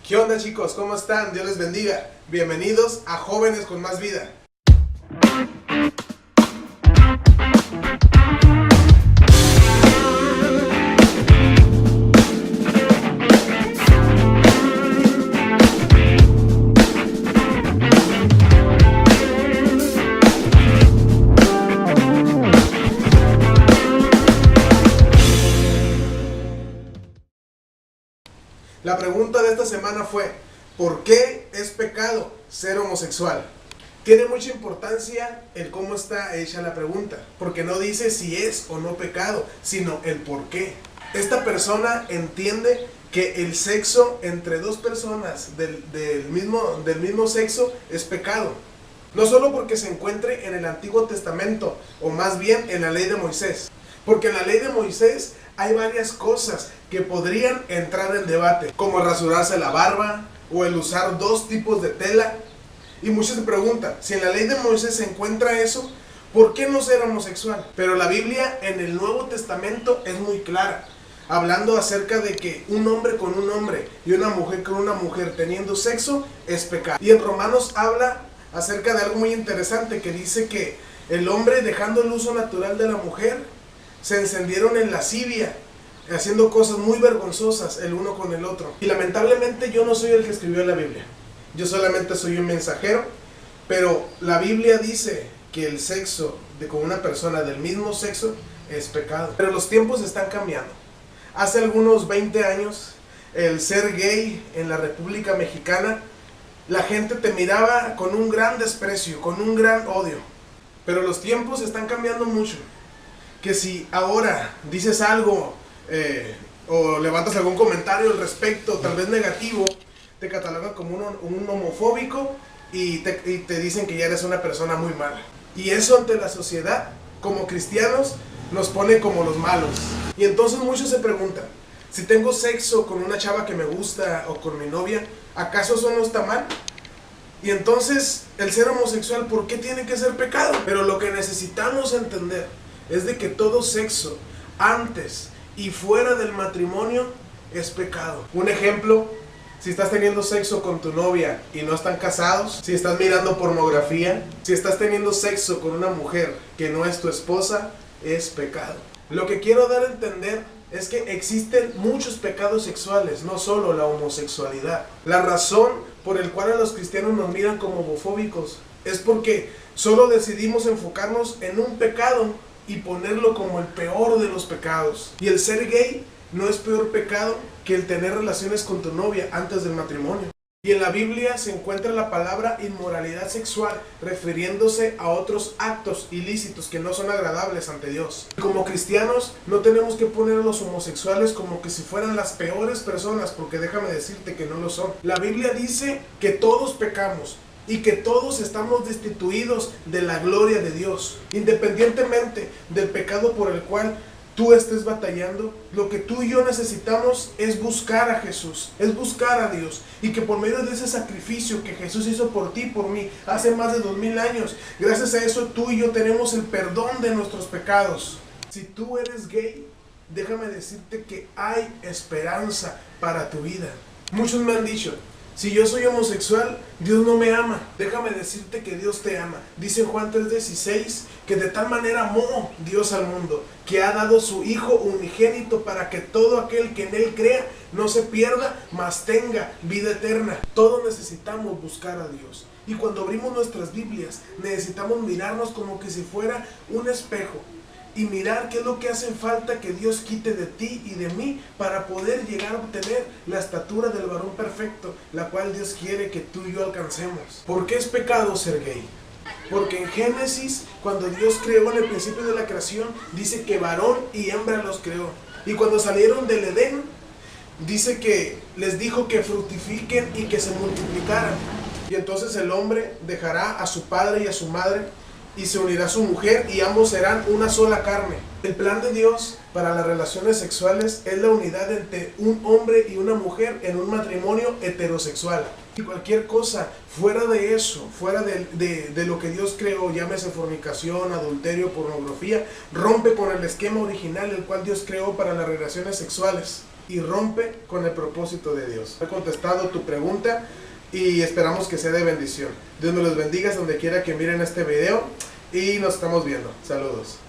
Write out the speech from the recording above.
¿Qué onda, chicos? ¿Cómo están? Dios les bendiga. Bienvenidos a Jóvenes con Más Vida. La pregunta de esta semana fue: ¿por qué es pecado ser homosexual? Tiene mucha importancia el cómo está hecha la pregunta, porque no dice si es o no pecado, sino el por qué. Esta persona entiende que el sexo entre dos personas del mismo sexo es pecado. No solo porque se encuentre en el Antiguo Testamento, o más bien en la ley de Moisés. Porque en la ley de Moisés hay varias cosas que podrían entrar en debate, como el rasurarse la barba o el usar dos tipos de tela. Y muchos se preguntan, si en la ley de Moisés se encuentra eso, ¿por qué no ser homosexual? Pero la Biblia en el Nuevo Testamento es muy clara, hablando acerca de que un hombre con un hombre y una mujer con una mujer teniendo sexo es pecado. Y en Romanos habla acerca de algo muy interesante, que dice que el hombre, dejando el uso natural de la mujer, se encendieron en lascivia, haciendo cosas muy vergonzosas el uno con el otro. Y lamentablemente yo no soy el que escribió la Biblia, yo solamente soy un mensajero, pero la Biblia dice que el sexo con una persona del mismo sexo es pecado. Pero los tiempos están cambiando. Hace algunos 20 años, el ser gay en la República Mexicana, la gente te miraba con un gran desprecio, con un gran odio. Pero los tiempos están cambiando mucho. Que si ahora dices algo o levantas algún comentario al respecto, tal vez negativo, te catalogan como un homofóbico y te dicen que ya eres una persona muy mala. Y eso ante la sociedad, como cristianos, nos pone como los malos. Y entonces muchos se preguntan, si tengo sexo con una chava que me gusta o con mi novia, ¿acaso eso no está mal? Y entonces el ser homosexual, ¿por qué tiene que ser pecado? Pero lo que necesitamos entender es de que todo sexo, antes y fuera del matrimonio, es pecado. Un ejemplo, si estás teniendo sexo con tu novia y no están casados, si estás mirando pornografía, si estás teniendo sexo con una mujer que no es tu esposa, es pecado. Lo que quiero dar a entender es que existen muchos pecados sexuales, no solo la homosexualidad. La razón por la cual a los cristianos nos miran como homofóbicos es porque solo decidimos enfocarnos en un pecado y ponerlo como el peor de los pecados. Y el ser gay no es peor pecado que el tener relaciones con tu novia antes del matrimonio. Y en la Biblia se encuentra la palabra inmoralidad sexual, refiriéndose a otros actos ilícitos que no son agradables ante Dios. Y como cristianos no tenemos que poner a los homosexuales como que si fueran las peores personas, porque déjame decirte que no lo son. La Biblia dice que todos pecamos y que todos estamos destituidos de la gloria de Dios. Independientemente del pecado por el cual tú estés batallando, lo que tú y yo necesitamos es buscar a Jesús, es buscar a Dios, y que por medio de ese sacrificio que Jesús hizo por ti y por mí hace más de 2000 años, gracias a eso tú y yo tenemos el perdón de nuestros pecados. Si tú eres gay, déjame decirte que hay esperanza para tu vida. Muchos me han dicho, si yo soy homosexual, Dios no me ama. Déjame decirte que Dios te ama. Dice en Juan 3:16 que de tal manera amó Dios al mundo, que ha dado su Hijo unigénito para que todo aquel que en Él crea no se pierda, mas tenga vida eterna. Todos necesitamos buscar a Dios. Y cuando abrimos nuestras Biblias, necesitamos mirarnos como que si fuera un espejo. Y mirar qué es lo que hace falta que Dios quite de ti y de mí para poder llegar a obtener la estatura del varón perfecto, la cual Dios quiere que tú y yo alcancemos. ¿Por qué es pecado ser gay? Porque en Génesis, cuando Dios creó en el principio de la creación, dice que varón y hembra los creó. Y cuando salieron del Edén, dice que les dijo que fructifiquen y que se multiplicaran. Y entonces el hombre dejará a su padre y a su madre y se unirá a su mujer y ambos serán una sola carne. El plan de Dios para las relaciones sexuales es la unidad entre un hombre y una mujer en un matrimonio heterosexual. Y cualquier cosa fuera de eso, fuera de lo que Dios creó, llámese fornicación, adulterio, pornografía, rompe con el esquema original el cual Dios creó para las relaciones sexuales. y rompe con el propósito de Dios. He contestado tu pregunta y esperamos que sea de bendición. Dios me los bendiga donde quiera que miren este video y nos estamos viendo. Saludos.